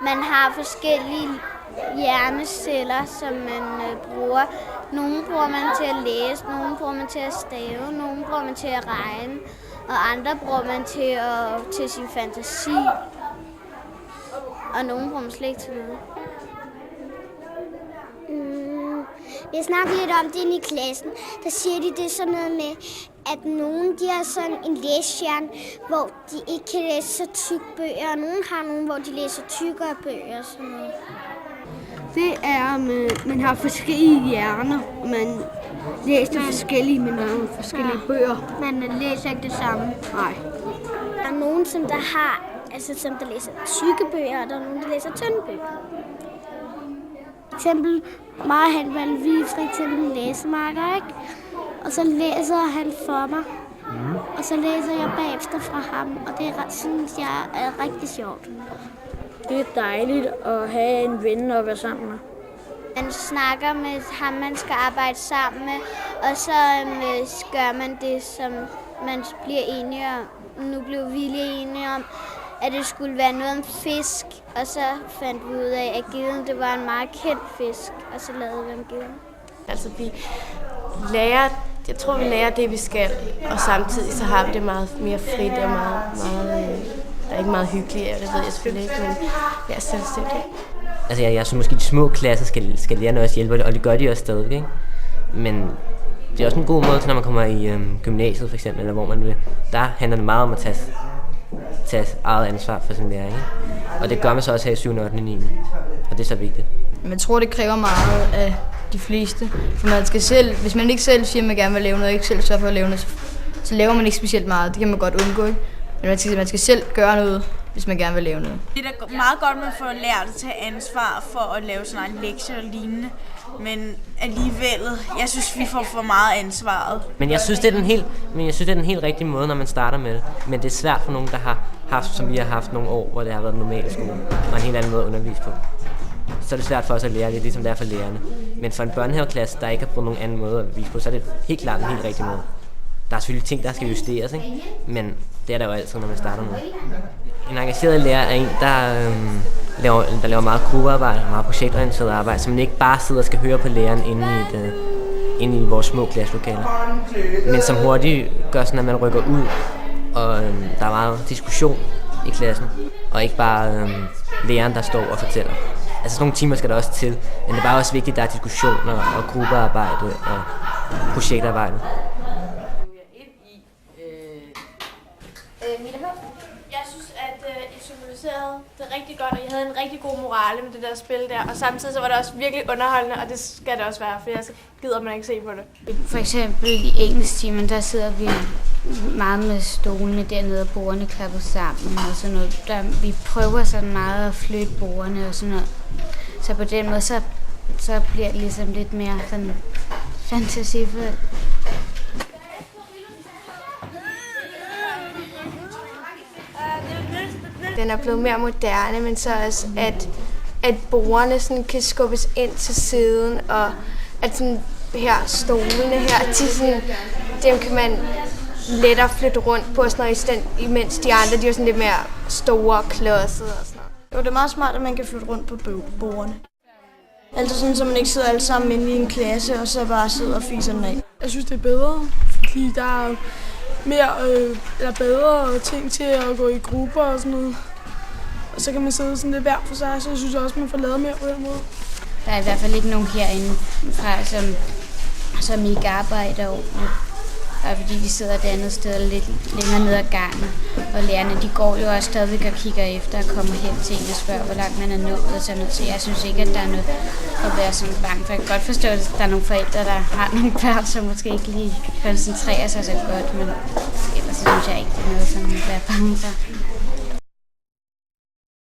Man har forskellige hjerneceller, som man bruger. Nogle bruger man til at læse, nogle bruger man til at stave, nogle bruger man til at regne, og andre bruger man til sin fantasi. Og nogle bruger man slet ikke til noget. Vi snakker lidt om det inde i klassen. Der siger de det sådan noget med, at nogen de har sådan en læsehjerne, hvor de ikke kan læse så tykke bøger, og nogen har nogen, hvor de læser tykkere bøger og sådan noget. Det er, at man har forskellige hjerner, og man læser forskellige, men der er forskellige bøger. Man læser ikke det samme. Nej. Der er nogen, som der har, altså som der læser tykke bøger, og der er nogen, der læser tynde bøger. For eksempel, mig og han var vi for eksempel læsemarker, ikke? Og så læser han for mig, og så læser jeg bagefter fra ham, og det synes jeg er rigtig sjovt. Det er dejligt at have en ven at være sammen med. Man snakker med ham, man skal arbejde sammen med, og så gør man det, som man bliver enige om. Nu blev vi lige enige om, at det skulle være noget om fisk, og så fandt vi ud af, at geden det var en meget kendt fisk, og så lavede vi om geden. Altså jeg tror vi lærer det, vi skal, og samtidig så har vi det meget mere frit og meget der er ikke meget hyggeligt, og det ved jeg selvfølgelig ikke, men jeg er selvstændig. Altså jeg synes måske, de små klasser skal lære noget at hjælpe, og det gør de også stadig, ikke? Men det er også en god måde til, når man kommer i gymnasiet for eksempel, eller hvor man vil. Der handler det meget om at tage eget ansvar for sin læring, ikke? Og det gør man så også her i 7., 8., 9. Og det er så vigtigt. Jeg tror, det kræver meget af de fleste. For man skal selv, hvis man ikke selv siger, at man gerne vil lave noget, og ikke selv sørger for at lave noget, så laver man ikke specielt meget. Det kan man godt undgå, ikke? Men man skal selv gøre noget, hvis man gerne vil lave noget. Det er da meget godt, at man får lært at tage ansvar for at lave sådan en lektie og lignende. Men alligevel, jeg synes, vi får for meget ansvaret. Men jeg synes, det er den helt rigtige måde, når man starter med det. Men det er svært for nogen, der har haft, som vi har haft nogle år, hvor det har været normal skole, og en helt anden måde at undervise på. Så er det svært for os at lære det, ligesom det er for lærerne. Men for en børnehaveklasse, der ikke har brugt nogen anden måde at vise på, så er det helt klart en helt rigtig måde. Der er selvfølgelig ting, der skal justeres, ikke? Men det er der jo altid, når man starter med. En engageret lærer er en, der laver meget gruppearbejde, meget projektorienteret arbejde, så man ikke bare sidder og skal høre på læreren inde i vores små klasselokaler. Men som hurtigt gør sådan, at man rykker ud, og der er meget diskussion i klassen, og ikke bare læreren, der står og fortæller. Altså sådan nogle timer skal der også til, men det er bare også vigtigt, at der er diskussioner og gruppearbejde og projektarbejde. Jeg synes, at I symboliserede det rigtig godt, og I havde en rigtig god morale med det der spil der. Og samtidig så var det også virkelig underholdende, og det skal det også være, for ellers gider man ikke se på det. For eksempel i engelsktimen, der sidder vi meget med stolene dernede, og bordene klappet sammen og sådan noget. Vi prøver sådan meget at flytte bordene og sådan noget. Så på den måde, så bliver det ligesom lidt mere sådan fantasifuldt. Den er blevet mere moderne, men så også, at bordene sådan kan skubbes ind til siden, og at sådan her stolene her, dem kan man lettere flytte rundt på, sådan noget, imens de andre de er sådan lidt mere store og klodsede og sådan noget. Jo, det er meget smart, at man kan flytte rundt på bordene. Altså sådan, så man ikke sidder alle sammen inde i en klasse, og så bare sidder og fiser den af. Jeg synes, det er bedre, fordi der er bedre ting til at gå i grupper og sådan noget. Og så kan man sidde sådan lidt hver for sig, så jeg synes også, man får lavet mere på den måde. Der er i hvert fald ikke nogen herinde fra, som ikke arbejder ordentligt. Bare fordi vi sidder et andet sted lidt længere ned ad gangen. Og lærerne, de går jo også stadigvæk og kigger efter og kommer hen til en og spørger, hvor langt man er nået og sådan noget. Så jeg synes ikke, at der er noget at være sådan bange for. Jeg kan godt forstå, at der er nogle forældre, der har nogle børn, som måske ikke lige koncentrerer sig så godt. Men ellers synes jeg ikke, det er noget, som man kan være bange for.